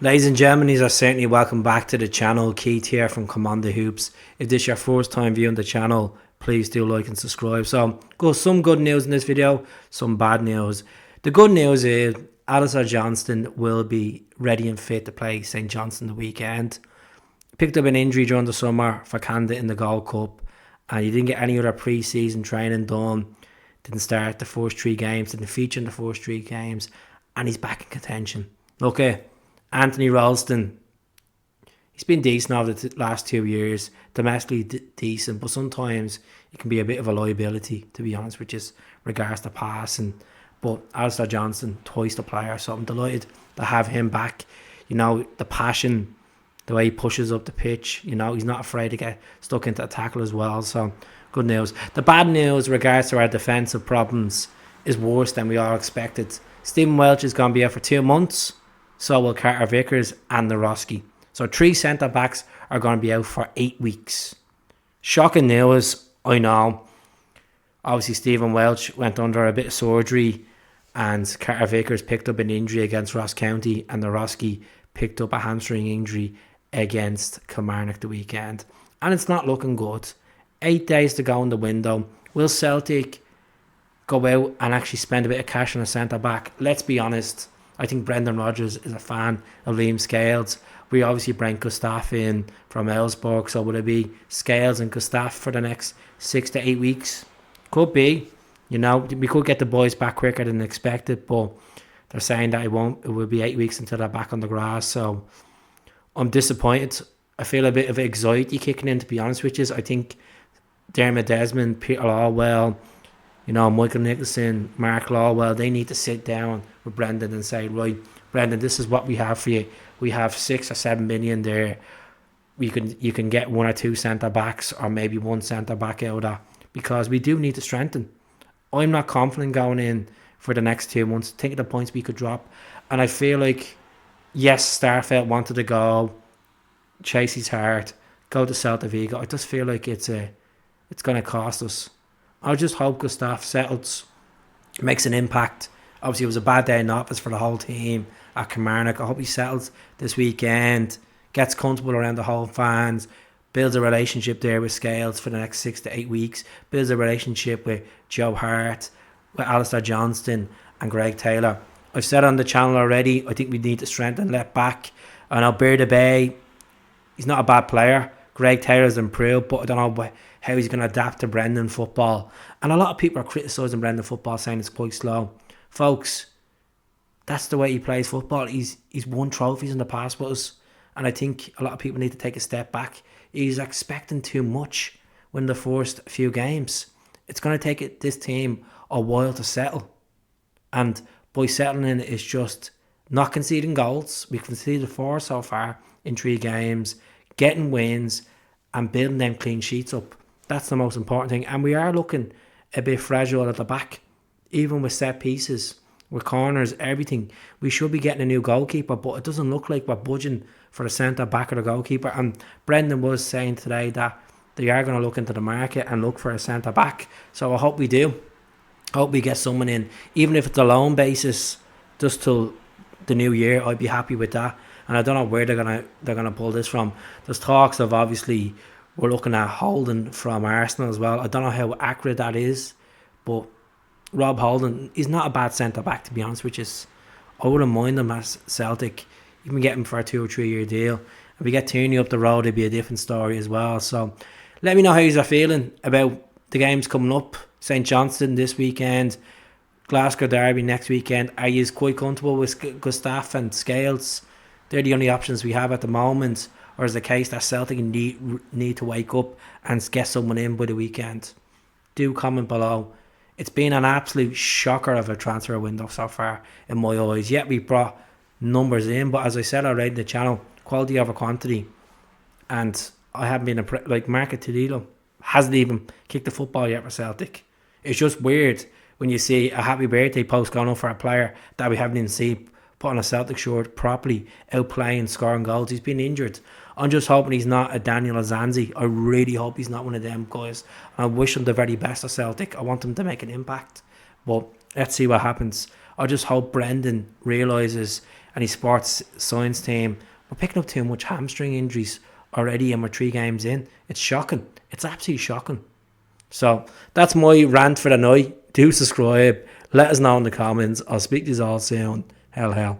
Ladies and gentlemen, these are certainly welcome back to the channel. Keith here from Commander Hoops. If this is your first time viewing the channel, please do like and subscribe. So, some good news in this video, some bad news. The good news is Alistair Johnston will be ready and fit to play St Johnstone the weekend. Picked up an injury during the summer for Canada in the Gold Cup, and he didn't get any other pre-season training done. Didn't start the first three games, didn't feature in the first three games, and he's back in contention. Okay. Anthony Ralston, he's been decent over the last 2 years, domestically decent, but sometimes it can be a bit of a liability, to be honest, which is regards to passing. But Alistair Johnston, twice the player, so I'm delighted to have him back. You know, the passion, the way he pushes up the pitch, you know, he's not afraid to get stuck into a tackle as well, so good news. The bad news regards to our defensive problems is worse than we all expected. Stephen Welch is going to be out for 2 months. So will Carter Vickers and Naroski. So 3 centre-backs are going to be out for 8 weeks. Shocking news, I know. Obviously, Stephen Welch went under a bit of surgery and Carter Vickers picked up an injury against Ross County and Naroski picked up a hamstring injury against Kilmarnock the weekend. And it's not looking good. 8 days to go in the window. Will Celtic go out and actually spend a bit of cash on a centre-back? Let's be honest. I think Brendan Rodgers is a fan of Liam Scales. We obviously bring Gustav in from Ellsberg, so will it be Scales and Gustav for the next 6 to 8 weeks? Could be. You know, we could get the boys back quicker than expected, but they're saying that it will be 8 weeks until they're back on the grass, so I'm disappointed. I feel a bit of anxiety kicking in, to be honest with you. I think Dermot Desmond, Peter Lawwell, you know, Michael Nicholson, Mark Lawwell, they need to sit down with Brendan and say, right, Brendan, this is what we have for you. We have 6 or 7 million there. You can get 1 or 2 centre backs or maybe 1 centre back out of that, because we do need to strengthen. I'm not confident going in for the next 2 months. Think of the points we could drop. And I feel like, yes, Starfelt wanted to go, chase his heart, go to Celta Vigo. I just feel like it's going to cost us. I just hope Gustav settles, makes an impact. Obviously, it was a bad day in the office for the whole team at Kilmarnock. I hope he settles this weekend, gets comfortable around the whole fans, builds a relationship there with Scales for the next 6 to 8 weeks, builds a relationship with Joe Hart, with Alistair Johnston and Greg Taylor. I've said on the channel already, I think we need to strengthen left back. I know Bearda Bay, he's not a bad player. Greg Taylor's improved, but I don't know how he's going to adapt to Brendan football. And a lot of people are criticising Brendan football, saying it's quite slow. Folks, that's the way he plays football. He's won trophies in the past with us, and I think a lot of people need to take a step back. He's expecting too much when the first few games. It's going to take this team a while to settle. And by settling, it's just not conceding goals. We've conceded 4 so far in 3 games, getting wins and building them clean sheets up. That's the most important thing. And we are looking a bit fragile at the back, even with set pieces, with corners, everything. We should be getting a new goalkeeper, but it doesn't look like we're budging for the centre back or the goalkeeper. And Brendan was saying today that they are going to look into the market and look for a centre back. So I hope we do. I hope we get someone in, even if it's a loan basis, just till the new year. I'd be happy with that. And I don't know where they're gonna pull this from. There's talks of, obviously, we're looking at Holden from Arsenal as well. I don't know how accurate that is, but Rob Holden, he's not a bad centre back, to be honest, which is, I wouldn't mind him as Celtic. You can get him for a 2 or 3 year deal. If we get Tierney up the road, it'd be a different story as well. So let me know how you're feeling about the games coming up. St Johnstone this weekend, Glasgow Derby next weekend. Are you quite comfortable with Gustav and Scales? They're the only options we have at the moment, or is the case that Celtic need to wake up and get someone in by the weekend? Do comment below. It's been an absolute shocker of a transfer window so far in my eyes. Yet we brought numbers in, but as I said already in the channel, quality over quantity. And I haven't been like Marco Tudilo hasn't even kicked the football yet for Celtic. It's just weird when you see a happy birthday post going on for a player that we haven't even seen put on a Celtic shirt properly, out playing, scoring goals. He's been injured. I'm just hoping he's not a Daniel Azanzi. I really hope he's not one of them guys. I wish him the very best of Celtic. I want him to make an impact. But let's see what happens. I just hope Brendan realises and his sports science team, we're picking up too much hamstring injuries already, and we're 3 games in. It's shocking. It's absolutely shocking. So that's my rant for the night. Do subscribe. Let us know in the comments. I'll speak to you all soon. Hell.